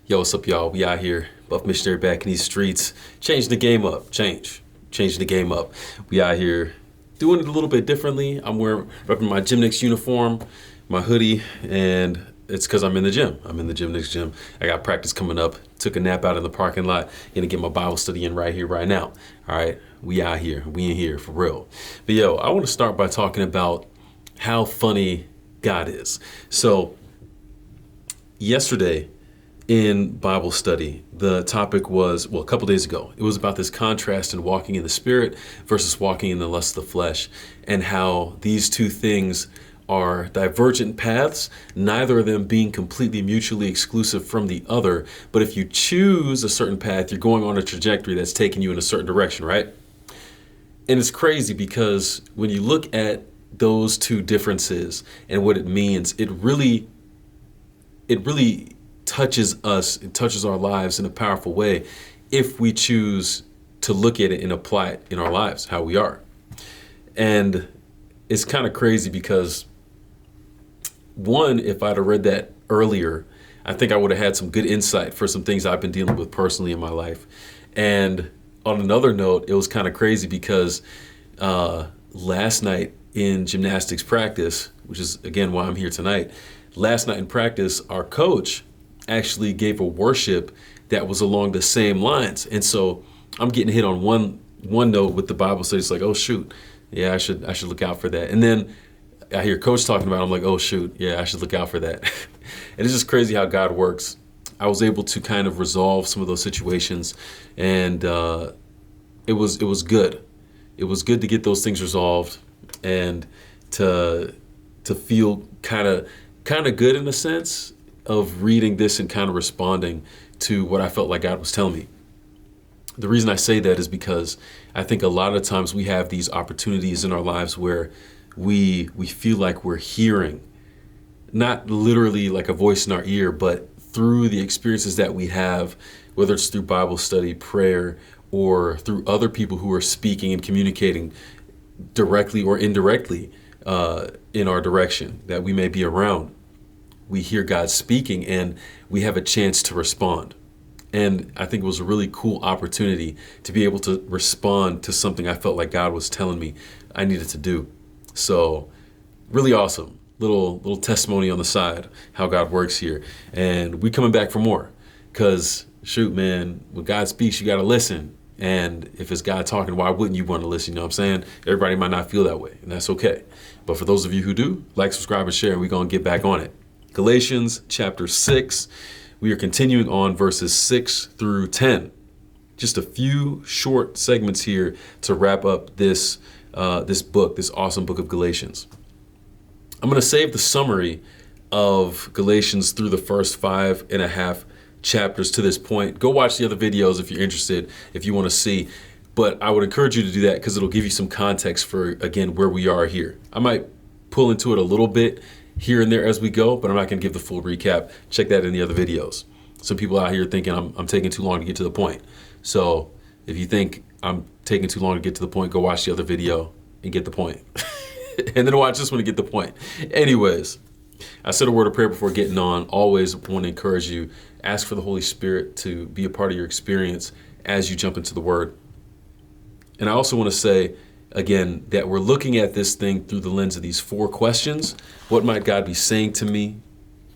Yo, what's up, y'all? We out here, Buff Missionary back in these streets, changing the game up. Changing the game up. We out here doing it a little bit differently. I'm repping my Gymnix uniform, my hoodie, and it's because I'm in the gym. I'm in the Gymnix gym. I got practice coming up. Took a nap out in the parking lot. Gonna get my Bible study in right here, right now. All right, we out here. We in here for real. But yo, I want to start by talking about how funny God is. So yesterday, in Bible study, the topic was, a couple days ago, it was about this contrast in walking in the Spirit versus walking in the lust of the flesh, and how these two things are divergent paths, neither of them being completely mutually exclusive from the other. But if you choose a certain path, you're going on a trajectory that's taking you in a certain direction, right? And it's crazy because when you look at those two differences and what it means, it really touches us, it touches our lives in a powerful way if we choose to look at it and apply it in our lives, how we are. And it's kind of crazy because, one, if I'd have read that earlier, I think I would have had some good insight for some things I've been dealing with personally in my life. And on another note, it was kind of crazy because last night in gymnastics practice, which is again why I'm here tonight, last night in practice, our coach actually gave a worship that was along the same lines. And so I'm getting hit on one note with the Bible study. It's like, oh shoot, yeah, I should look out for that. And then I hear coach talking about it, I'm like, oh shoot, yeah, I should look out for that. And it's just crazy how God works. I was able to kind of resolve some of those situations, and it was good. It was good to get those things resolved and to feel kind of good in a sense of reading this and kind of responding to what I felt like God was telling me. The reason I say that is because I think a lot of times we have these opportunities in our lives where we feel like we're hearing, not literally like a voice in our ear, but through the experiences that we have, whether it's through Bible study, prayer, or through other people who are speaking and communicating directly or indirectly in our direction that we may be around. We hear God speaking and we have a chance to respond. And I think it was a really cool opportunity to be able to respond to something I felt like God was telling me I needed to do. So really awesome. Little testimony on the side, how God works here. And we coming back for more because shoot, man, when God speaks, you got to listen. And if it's God talking, why wouldn't you want to listen? You know what I'm saying? Everybody might not feel that way, and that's okay. But for those of you who do, like, subscribe, and share, and we're going to get back on it. Galatians chapter 6. We are continuing on verses 6 through 10. Just a few short segments here to wrap up this book, this awesome book of Galatians. I'm going to save the summary of Galatians through the first 5.5 chapters to this point. Go watch the other videos if you're interested, if you want to see. But I would encourage you to do that because it'll give you some context for, again, where we are here. I might pull into it a little bit here and there as we go, but I'm not going to give the full recap. Check that in the other videos. Some people out here thinking I'm taking too long to get to the point. So if you think I'm taking too long to get to the point, go watch the other video and get the point. And then watch this one to get the point. Anyways, I said a word of prayer before getting on. Always want to encourage you, ask for the Holy Spirit to be a part of your experience as you jump into the Word. And I also want to say, again, that we're looking at this thing through the lens of these 4 questions. What might God be saying to me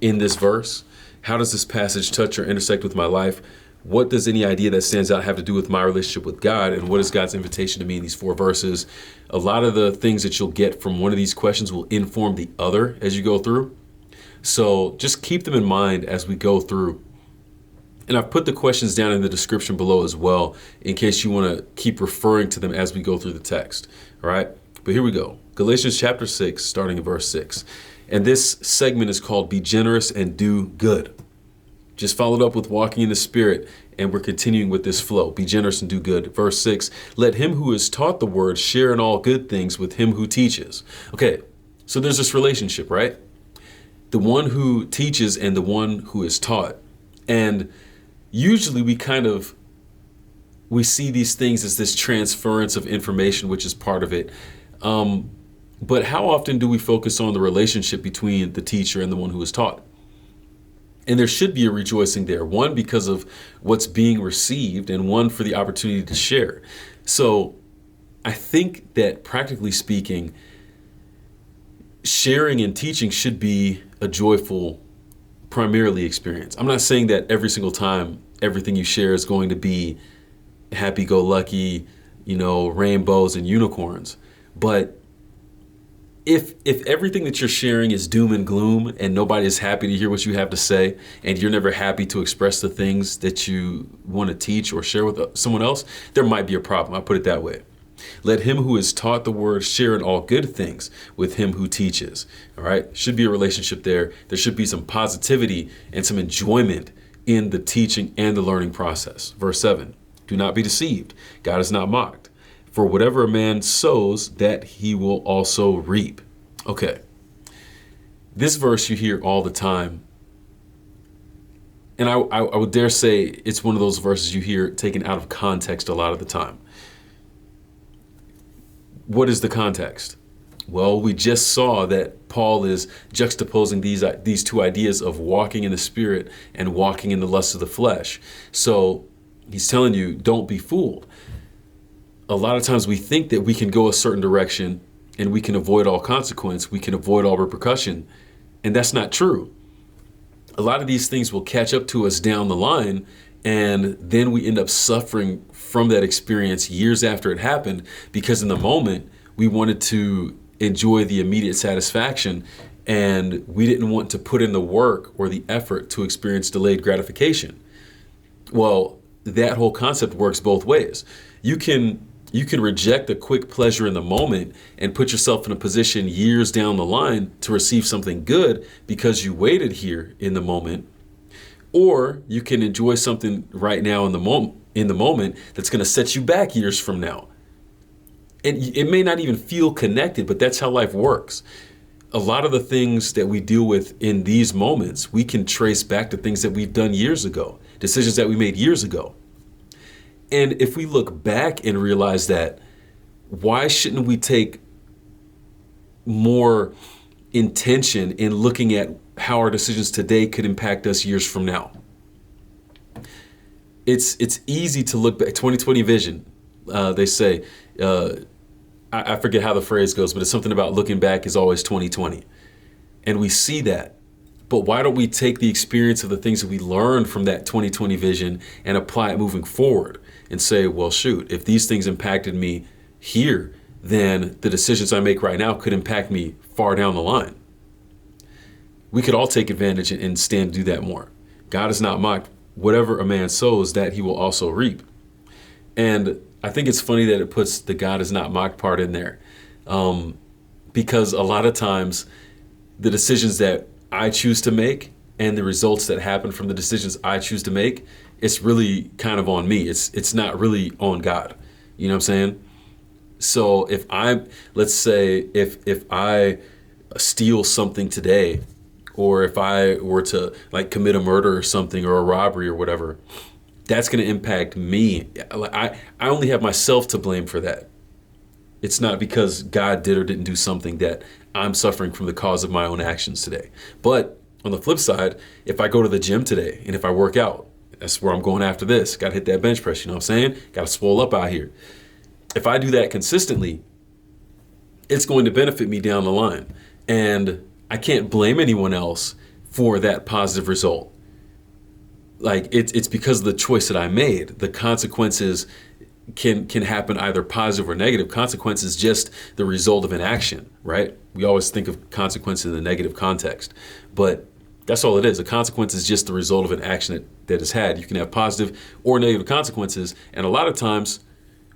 in this verse? How does this passage touch or intersect with my life? What does any idea that stands out have to do with my relationship with God? And what is God's invitation to me in these 4 verses? A lot of the things that you'll get from one of these questions will inform the other as you go through. So just keep them in mind as we go through. And I've put the questions down in the description below as well, in case you want to keep referring to them as we go through the text. All right, but here we go. Galatians chapter 6, starting in verse 6. And this segment is called Be Generous and Do Good. Just followed up with walking in the Spirit, and we're continuing with this flow. Be generous and do good. Verse 6, let him who is taught the word share in all good things with him who teaches. Okay, so there's this relationship, right? The one who teaches and the one who is taught. And usually we see these things as this transference of information, which is part of it. But how often do we focus on the relationship between the teacher and the one who is taught? And there should be a rejoicing there, one because of what's being received and one for the opportunity to share. So I think that practically speaking, sharing and teaching should be a joyful, primarily experience. I'm not saying that every single time everything you share is going to be happy-go-lucky, rainbows and unicorns. But if everything that you're sharing is doom and gloom and nobody is happy to hear what you have to say and you're never happy to express the things that you want to teach or share with someone else, there might be a problem. I'll put it that way. Let him who is taught the word share in all good things with him who teaches. All right. Should be a relationship there. There should be some positivity and some enjoyment in the teaching and the learning process. Verse 7, do not be deceived. God is not mocked. For whatever a man sows, that he will also reap. Okay. This verse you hear all the time. And I would dare say it's one of those verses you hear taken out of context a lot of the time. What is the context? Well, we just saw that Paul is juxtaposing these two ideas of walking in the Spirit and walking in the lust of the flesh. So he's telling you, don't be fooled. A lot of times we think that we can go a certain direction and we can avoid all consequence, we can avoid all repercussion, and that's not true. A lot of these things will catch up to us down the line, and then we end up suffering from that experience years after it happened because in the moment we wanted to enjoy the immediate satisfaction and we didn't want to put in the work or the effort to experience delayed gratification. Well, that whole concept works both ways. You can reject a quick pleasure in the moment and put yourself in a position years down the line to receive something good because you waited here in the moment. Or you can enjoy something right now in the moment that's going to set you back years from now. And it may not even feel connected, but that's how life works. A lot of the things that we deal with in these moments, we can trace back to things that we've done years ago, decisions that we made years ago. And if we look back and realize that, why shouldn't we take more intention in looking at how our decisions today could impact us years from now? It's easy to look back. 2020 vision, they say. I forget how the phrase goes, but it's something about looking back is always 2020. And we see that. But why don't we take the experience of the things that we learned from that 2020 vision and apply it moving forward and say, well, shoot, if these things impacted me here, then the decisions I make right now could impact me far down the line. We could all take advantage and stand to do that more. God is not mocked. Whatever a man sows, that he will also reap. And I think it's funny that it puts the God is not mocked part in there. Because a lot of times the decisions that I choose to make and the results that happen from the decisions I choose to make, it's really kind of on me. It's not really on God. You know what I'm saying? So let's say if I steal something today, or if I were to commit a murder or something or a robbery or whatever, that's going to impact me. I only have myself to blame for that. It's not because God did or didn't do something that I'm suffering from the cause of my own actions today. But on the flip side, if I go to the gym today and if I work out, that's where I'm going after this. Got to hit that bench press, you know what I'm saying? Got to swole up out here. If I do that consistently, it's going to benefit me down the line. And I can't blame anyone else for that positive result. It's because of the choice that I made. The consequences can happen either positive or negative. Consequence is just the result of an action, right? We always think of consequence in the negative context, but that's all it is. A consequence is just the result of an action that is had. You can have positive or negative consequences, and a lot of times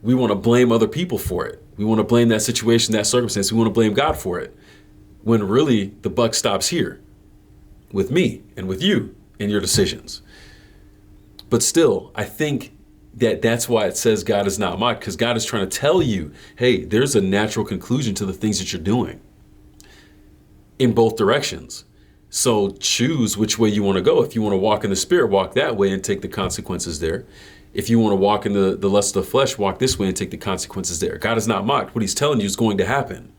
we want to blame other people for it. We want to blame that situation, that circumstance. We want to blame God for it, when really the buck stops here with me and with you and your decisions. But still, I think that's why it says God is not mocked, because God is trying to tell you, hey, there's a natural conclusion to the things that you're doing in both directions. So choose which way you want to go. If you want to walk in the Spirit, walk that way and take the consequences there. If you want to walk in the lust of the flesh, walk this way and take the consequences there. God is not mocked. What he's telling you is going to happen.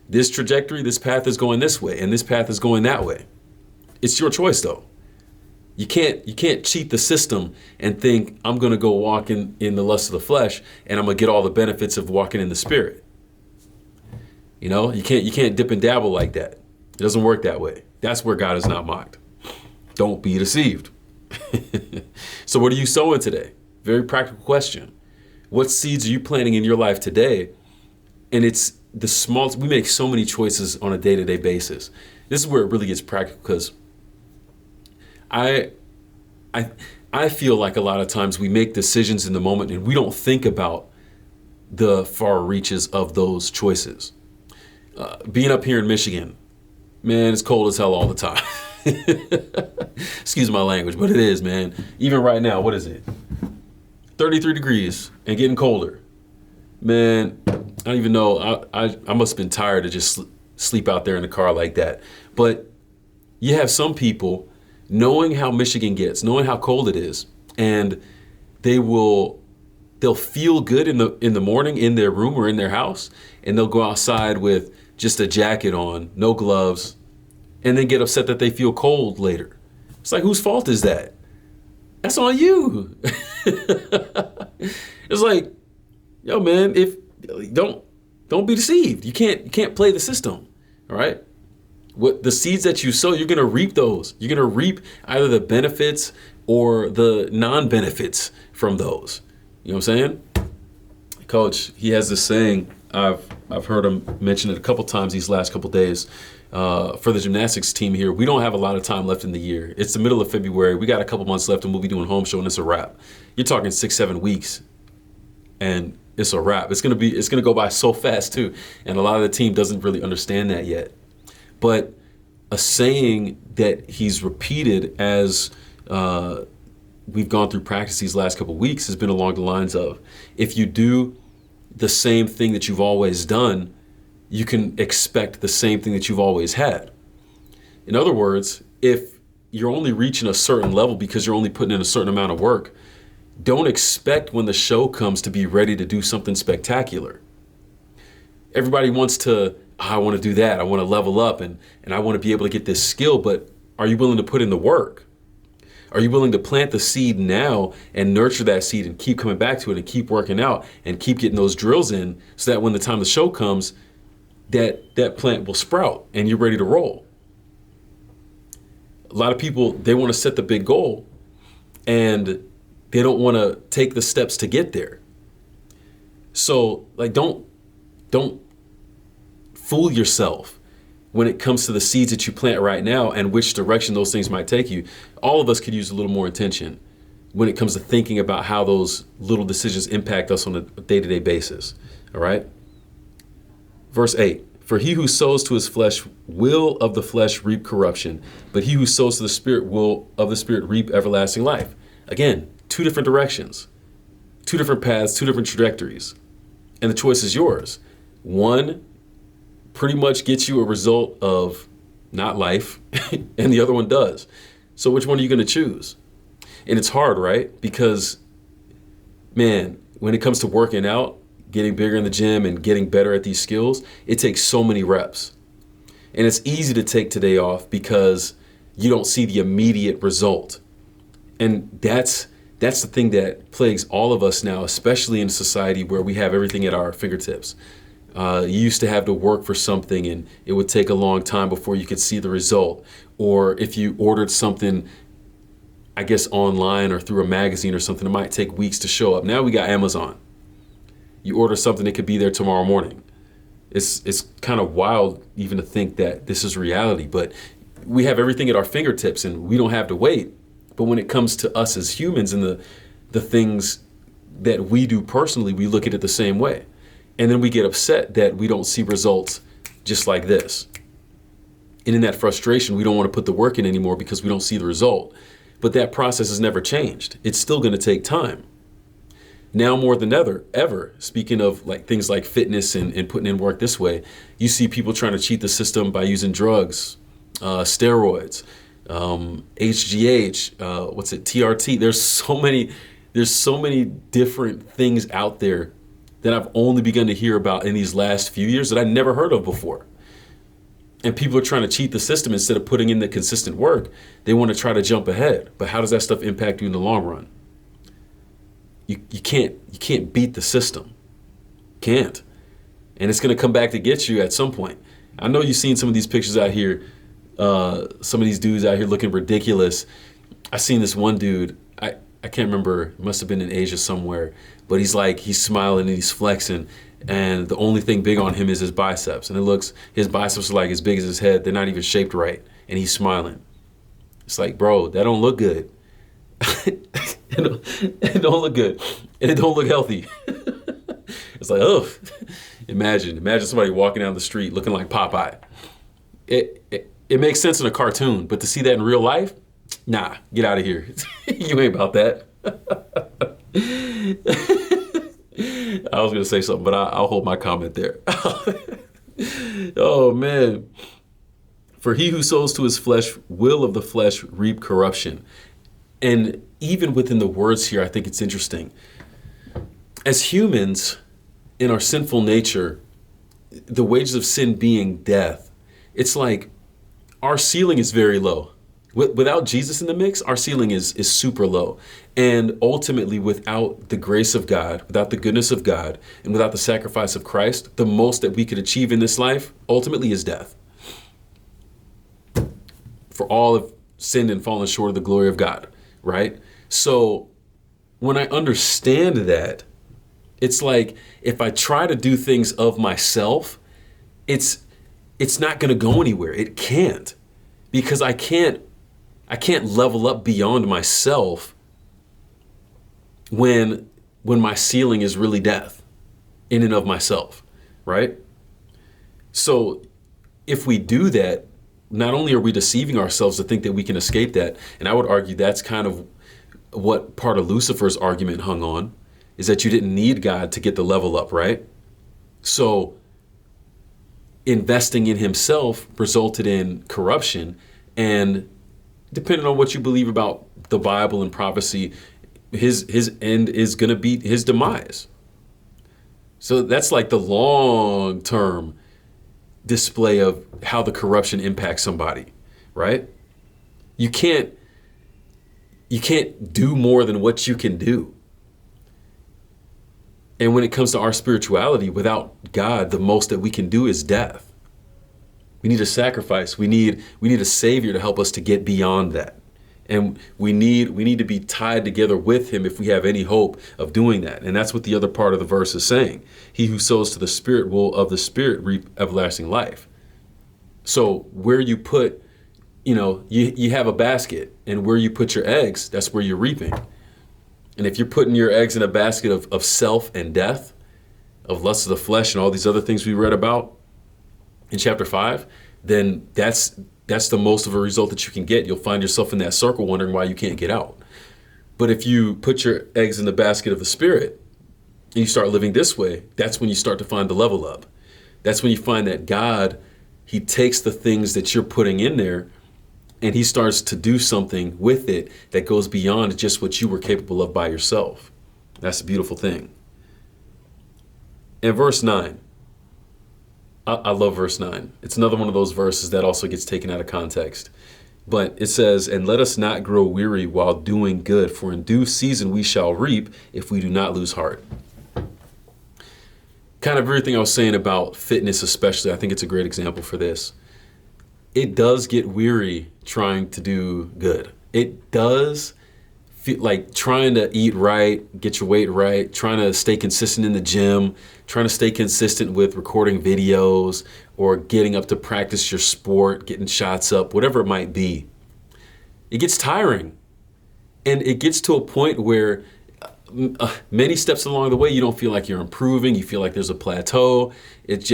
This trajectory, this path is going this way, and this path is going that way. It's your choice, though. You can't cheat the system and think I'm going to go walk in the lust of the flesh and I'm going to get all the benefits of walking in the spirit. You can't dip and dabble like that. It doesn't work that way. That's where God is not mocked. Don't be deceived. So what are you sowing today? Very practical question. What seeds are you planting in your life today? And it's the smallest. We make so many choices on a day-to-day basis. This is where it really gets practical, because I feel like a lot of times we make decisions in the moment and we don't think about the far reaches of those choices. Being up here in Michigan, man, it's cold as hell all the time. Excuse my language, but it is, man. Even right now, what is it? 33 degrees and getting colder. Man, I don't even know. I must have been tired to just sleep out there in the car like that. But you have some people knowing how Michigan gets, knowing how cold it is, and they'll feel good in the morning in their room or in their house, and they'll go outside with just a jacket on, no gloves, and then get upset that they feel cold later. It's like, whose fault is that? That's on you. It's like, yo, man, don't be deceived. You can't play the system. All right. What the seeds that you sow, you're gonna reap those. You're gonna reap either the benefits or the non-benefits from those. You know what I'm saying? Coach, he has this saying. I've heard him mention it a couple times these last couple days. For the gymnastics team here, we don't have a lot of time left in the year. It's the middle of February. We got a couple months left and we'll be doing home show, and it's a wrap. You're talking 6-7 weeks and it's a wrap. It's gonna go by so fast too. And a lot of the team doesn't really understand that yet. But a saying that he's repeated as we've gone through practice these last couple of weeks has been along the lines of, if you do the same thing that you've always done, you can expect the same thing that you've always had. In other words, if you're only reaching a certain level because you're only putting in a certain amount of work, don't expect when the show comes to be ready to do something spectacular. Everybody wants to, I want to do that. I want to level up and I want to be able to get this skill, but are you willing to put in the work? Are you willing to plant the seed now and nurture that seed and keep coming back to it and keep working out and keep getting those drills in so that when the time the show comes, that plant will sprout and you're ready to roll? A lot of people, they want to set the big goal and they don't want to take the steps to get there. So like, don't fool yourself when it comes to the seeds that you plant right now and which direction those things might take you. All of us could use a little more intention when it comes to thinking about how those little decisions impact us on a day-to-day basis. All right. Verse 8, for he who sows to his flesh will of the flesh reap corruption, but he who sows to the Spirit will of the Spirit reap everlasting life. Again, two different directions, two different paths, two different trajectories. And the choice is yours. One pretty much gets you a result of not life, and the other one does. So which one are you going to choose? And it's hard, right? Because, man, when it comes to working out, getting bigger in the gym and getting better at these skills, it takes so many reps. And it's easy to take today off because you don't see the immediate result. And that's the thing that plagues all of us now, especially in a society where we have everything at our fingertips. You used to have to work for something and it would take a long time before you could see the result. Or if you ordered something, I guess online or through a magazine or something, it might take weeks to show up. Now we got Amazon. You order something, it could be there tomorrow morning. It's kind of wild even to think that this is reality, but we have everything at our fingertips and we don't have to wait. But when it comes to us as humans and the things that we do personally, we look at it the same way. And then we get upset that we don't see results just like this. And in that frustration, we don't want to put the work in anymore because we don't see the result. But that process has never changed. It's still going to take time. Now more than ever, speaking of like things like fitness and putting in work this way, you see people trying to cheat the system by using drugs, steroids, HGH, TRT. There's so many different things out there that I've only begun to hear about in these last few years that I never heard of before. And people are trying to cheat the system instead of putting in the consistent work. They want to try to jump ahead. But how does that stuff impact you in the long run? You can't beat the system. Can't. And it's going to come back to get you at some point. I know you've seen some of these pictures out here. Some of these dudes out here looking ridiculous. I seen this one dude. I can't remember. It must have been in Asia somewhere. But he's smiling and he's flexing. And the only thing big on him is his biceps. And his biceps are like as big as his head. They're not even shaped right. And he's smiling. It's like, bro, that don't look good. It don't look good. And it don't look healthy. It's like, oh, imagine somebody walking down the street looking like Popeye. It makes sense in a cartoon, but to see that in real life, nah, get out of here. You ain't about that. I was going to say something, but I'll hold my comment there. Oh, man. For he who sows to his flesh will of the flesh reap corruption. And even within the words here, I think it's interesting. As humans, in our sinful nature, the wages of sin being death, it's like our ceiling is very low. Without Jesus in the mix, our ceiling is super low. And ultimately, without the grace of God, without the goodness of God, and without the sacrifice of Christ, the most that we could achieve in this life ultimately is death. For all have sinned and fallen short of the glory of God, right? So when I understand that, it's like if I try to do things of myself, it's not going to go anywhere. It can't, because I can't level up beyond myself when my ceiling is really death in and of myself, right? So if we do that, not only are we deceiving ourselves to think that we can escape that, and I would argue that's kind of what part of Lucifer's argument hung on, is that you didn't need God to get the level up, right? So investing in himself resulted in corruption, and depending on what you believe about the Bible and prophecy, his end is going to be his demise. So that's like the long-term display of how the corruption impacts somebody, right? You can't do more than what you can do. And when it comes to our spirituality, without God, the most that we can do is death. We need a sacrifice. We need a savior to help us to get beyond that. And we need to be tied together with him if we have any hope of doing that. And that's what the other part of the verse is saying. He who sows to the Spirit will of the Spirit reap everlasting life. So where you put, you have a basket, and where you put your eggs, that's where you're reaping. And if you're putting your eggs in a basket of self and death, of lust of the flesh and all these other things we read about in chapter 5, then that's the most of a result that you can get. You'll find yourself in that circle wondering why you can't get out. But if you put your eggs in the basket of the Spirit and you start living this way, that's when you start to find the level up. That's when you find that God, he takes the things that you're putting in there and he starts to do something with it that goes beyond just what you were capable of by yourself. That's a beautiful thing. And verse 9. I love verse 9. It's another one of those verses that also gets taken out of context. But it says, and let us not grow weary while doing good, for in due season we shall reap if we do not lose heart. Kind of everything I was saying about fitness especially, I think it's a great example for this. It does get weary trying to do good. It does feel like trying to eat right, get your weight right, trying to stay consistent in the gym, trying to stay consistent with recording videos or getting up to practice your sport, getting shots up, whatever it might be. It gets tiring. And it gets to a point where many steps along the way, you don't feel like you're improving. You feel like there's a plateau. It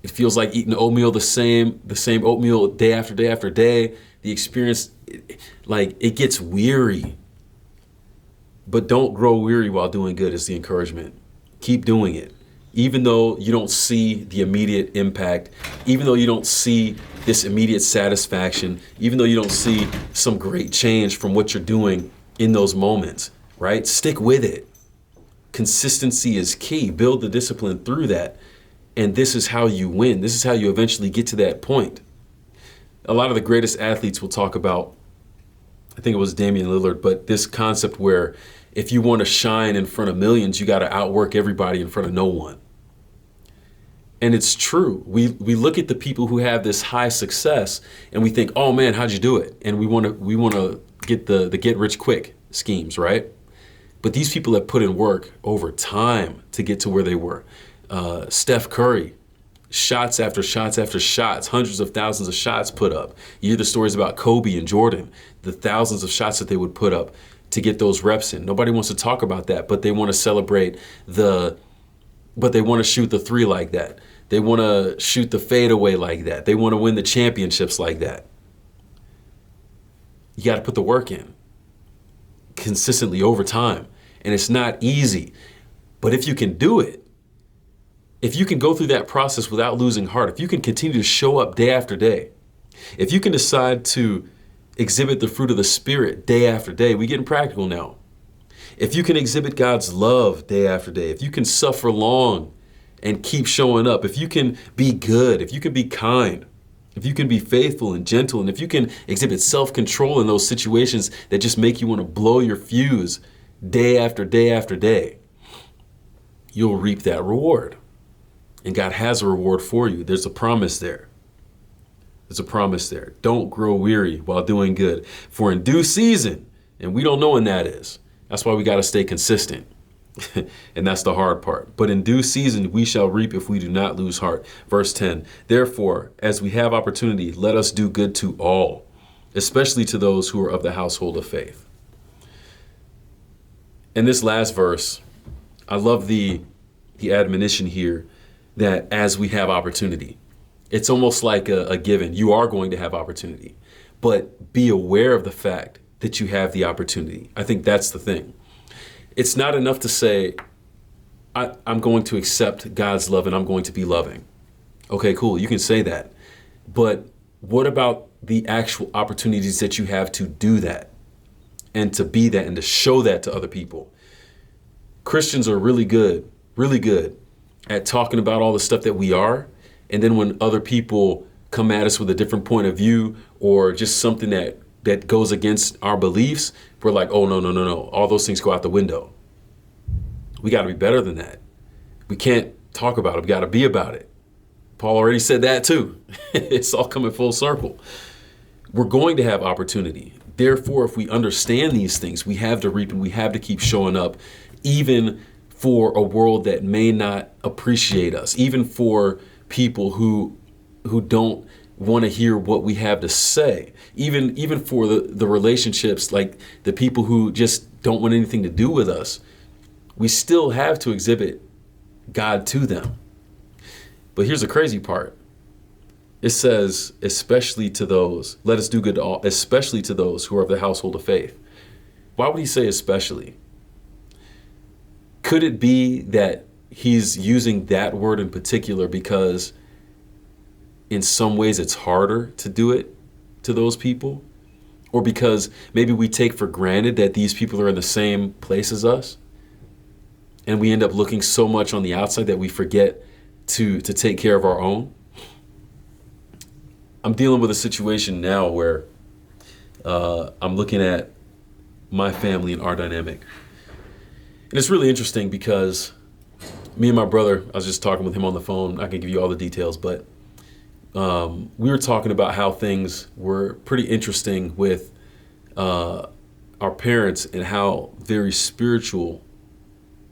feels like eating oatmeal, the same oatmeal day after day after day. The experience, it gets weary. But don't grow weary while doing good is the encouragement. Keep doing it. Even though you don't see the immediate impact, even though you don't see this immediate satisfaction, even though you don't see some great change from what you're doing in those moments, right? Stick with it. Consistency is key. Build the discipline through that. And this is how you win. This is how you eventually get to that point. A lot of the greatest athletes will talk about, I think it was Damian Lillard, but this concept where if you want to shine in front of millions, you got to outwork everybody in front of no one. And it's true. We look at the people who have this high success and we think, oh man, how'd you do it? And we want to get the get rich quick schemes, right? But these people have put in work over time to get to where they were. Steph Curry, shots after shots after shots, hundreds of thousands of shots put up. You hear the stories about Kobe and Jordan, the thousands of shots that they would put up to get those reps in. Nobody wants to talk about that, but they want to celebrate but they want to shoot the three like that. They want to shoot the fadeaway like that. They want to win the championships like that. You got to put the work in consistently over time. And it's not easy. But if you can do it, if you can go through that process without losing heart, if you can continue to show up day after day, if you can decide to exhibit the fruit of the Spirit day after day, we getting practical now. If you can exhibit God's love day after day, if you can suffer long and keep showing up, if you can be good, if you can be kind, if you can be faithful and gentle, and if you can exhibit self-control in those situations that just make you want to blow your fuse day after day after day, you'll reap that reward. And God has a reward for you. There's a promise there. There's a promise there. Don't grow weary while doing good, for in due season, and we don't know when that is. That's why we got to stay consistent. And that's the hard part. But in due season, we shall reap if we do not lose heart. Verse 10, therefore, as we have opportunity, let us do good to all, especially to those who are of the household of faith. In this last verse, I love the admonition here that as we have opportunity, it's almost like a given. You are going to have opportunity, but be aware of the fact that you have the opportunity. I think that's the thing. It's not enough to say, I'm going to accept God's love and I'm going to be loving. Okay, cool. You can say that. But what about the actual opportunities that you have to do that and to be that and to show that to other people? Christians are really good at talking about all the stuff that we are. And then when other people come at us with a different point of view or just something that goes against our beliefs, we're like, oh, no. All those things go out the window. We got to be better than that. We can't talk about it. We got to be about it. Paul already said that too. It's all coming full circle. We're going to have opportunity. Therefore, if we understand these things, we have to reap and we have to keep showing up, even for a world that may not appreciate us, even for people who don't want to hear what we have to say, even for the relationships, like the people who just don't want anything to do with us. We still have to exhibit God to them. But here's the crazy part. It says, especially to those, let us do good to all, especially to those who are of the household of faith. Why would he say especially? Could it be that he's using that word in particular because in some ways it's harder to do it to those people? Or because maybe we take for granted that these people are in the same place as us? And we end up looking so much on the outside that we forget to take care of our own? I'm dealing with a situation now where I'm looking at my family and our dynamic. And it's really interesting because me and my brother, I was just talking with him on the phone. I can give you all the details, but we were talking about how things were pretty interesting with our parents and how very spiritual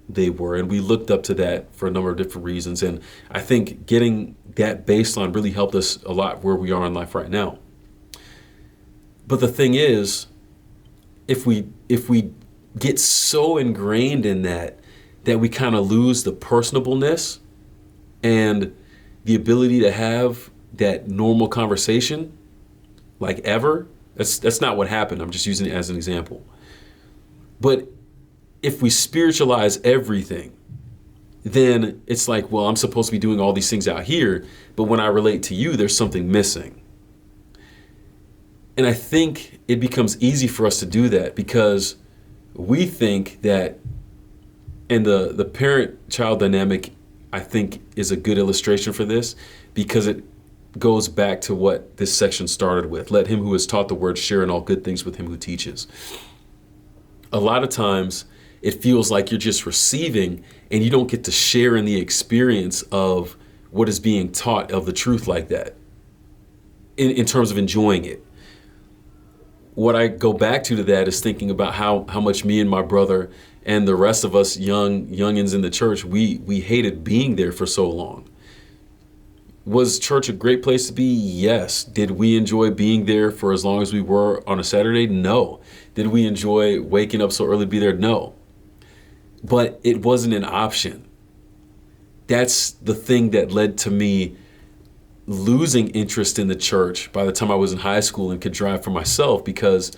they were. And we looked up to that for a number of different reasons. And I think getting that baseline really helped us a lot where we are in life right now. But the thing is, if we get so ingrained in that we kind of lose the personableness and the ability to have that normal conversation like ever. That's not what happened. I'm just using it as an example. But if we spiritualize everything, then it's like, well, I'm supposed to be doing all these things out here, but when I relate to you, there's something missing. And I think it becomes easy for us to do that because we think that, and the parent-child dynamic I think is a good illustration for this, because it goes back to what this section started with. Let him who is taught the word share in all good things with him who teaches. A lot of times it feels like you're just receiving and you don't get to share in the experience of what is being taught of the truth like that, in terms of enjoying it. What I go back to that is thinking about how much me and my brother and the rest of us youngins in the church, we hated being there for so long. Was church a great place to be? Yes. Did we enjoy being there for as long as we were on a Saturday? No. Did we enjoy waking up so early to be there? No. But it wasn't an option. That's the thing that led to me losing interest in the church by the time I was in high school and could drive for myself, because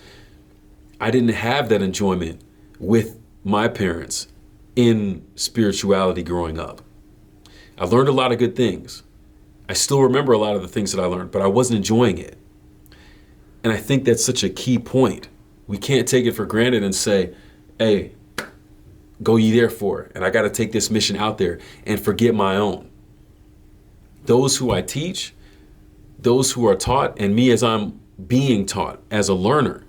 I didn't have that enjoyment with my parents in spirituality growing up. I learned a lot of good things. I still remember a lot of the things that I learned, but I wasn't enjoying it. And I think that's such a key point. We can't take it for granted and say, hey, go ye therefore, and I got to take this mission out there and forget my own. Those who I teach, those who are taught, and me as I'm being taught as a learner,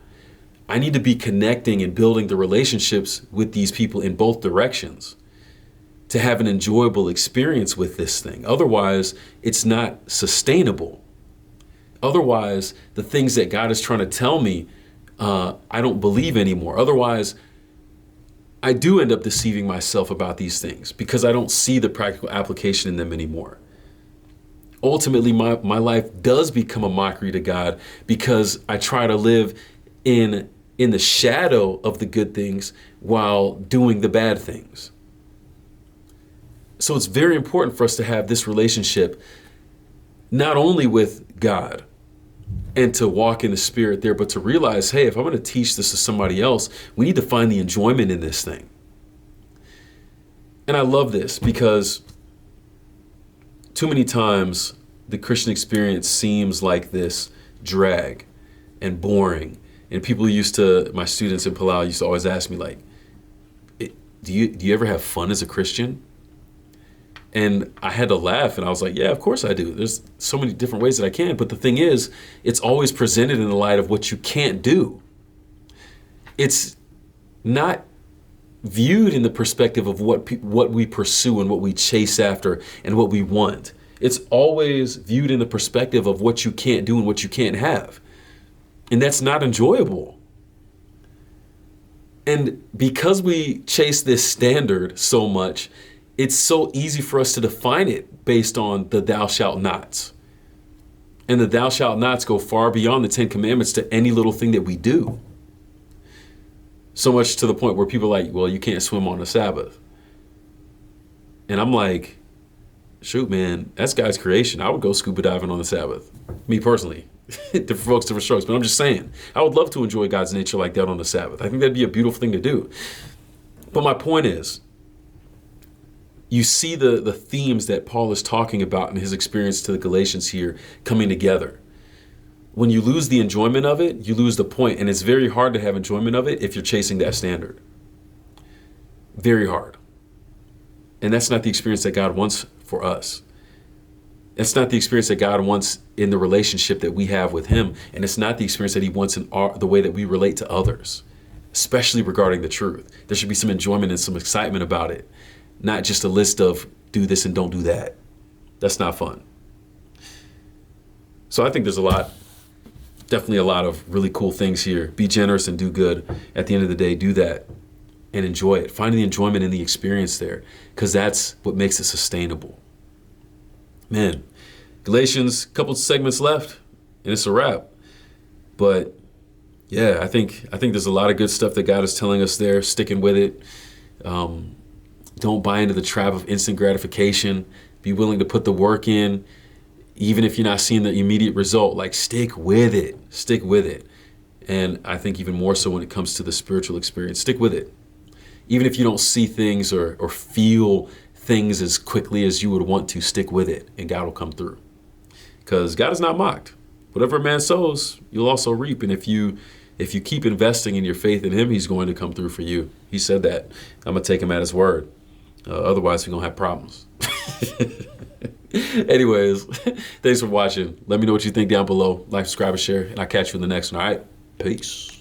I need to be connecting and building the relationships with these people in both directions to have an enjoyable experience with this thing. Otherwise, it's not sustainable. Otherwise, the things that God is trying to tell me, I don't believe anymore. Otherwise, I do end up deceiving myself about these things because I don't see the practical application in them anymore. Ultimately, my life does become a mockery to God because I try to live in the shadow of the good things while doing the bad things. So it's very important for us to have this relationship not only with God and to walk in the Spirit there, but to realize, hey, if I'm going to teach this to somebody else, we need to find the enjoyment in this thing. And I love this because too many times the Christian experience seems like this drag and boring. And people my students in Palau used to always ask me, like, do you ever have fun as a Christian? And I had to laugh, and I was like, yeah, of course I do. There's so many different ways that I can. But the thing is, it's always presented in the light of what you can't do. It's not viewed in the perspective of what we pursue and what we chase after and what we want. It's always viewed in the perspective of what you can't do and what you can't have. And that's not enjoyable. And because we chase this standard so much, it's so easy for us to define it based on the thou shalt nots. And the thou shalt nots go far beyond the 10 Commandments to any little thing that we do. So much to the point where people are like, well, you can't swim on the Sabbath. And I'm like, shoot, man, that's God's creation. I would go scuba diving on the Sabbath. Me personally. Different folks, different strokes. But I'm just saying, I would love to enjoy God's nature like that on the Sabbath. I think that'd be a beautiful thing to do. But my point is, you see the themes that Paul is talking about in his experience to the Galatians here coming together. When you lose the enjoyment of it, you lose the point. And it's very hard to have enjoyment of it if you're chasing that standard. Very hard. And that's not the experience that God wants for us. That's not the experience that God wants in the relationship that we have with him. And it's not the experience that he wants in the way that we relate to others, especially regarding the truth. There should be some enjoyment and some excitement about it. Not just a list of do this and don't do that. That's not fun. So I think there's definitely a lot of really cool things here. Be generous and do good. At the end of the day, do that and enjoy it. Find the enjoyment in the experience there, because that's what makes it sustainable. Man, Galatians, couple segments left, and it's a wrap. But yeah, I think there's a lot of good stuff that God is telling us there, sticking with it. Don't buy into the trap of instant gratification. Be willing to put the work in, even if you're not seeing the immediate result. Like, stick with it. Stick with it. And I think even more so when it comes to the spiritual experience, stick with it. Even if you don't see things or feel things as quickly as you would want to, stick with it, and God will come through. Because God is not mocked. Whatever a man sows, you'll also reap. And if you keep investing in your faith in him, he's going to come through for you. He said that. I'm going to take him at his word. Otherwise, we're going to have problems. Anyways, thanks for watching. Let me know what you think down below. Like, subscribe, and share, and I'll catch you in the next one. All right, peace.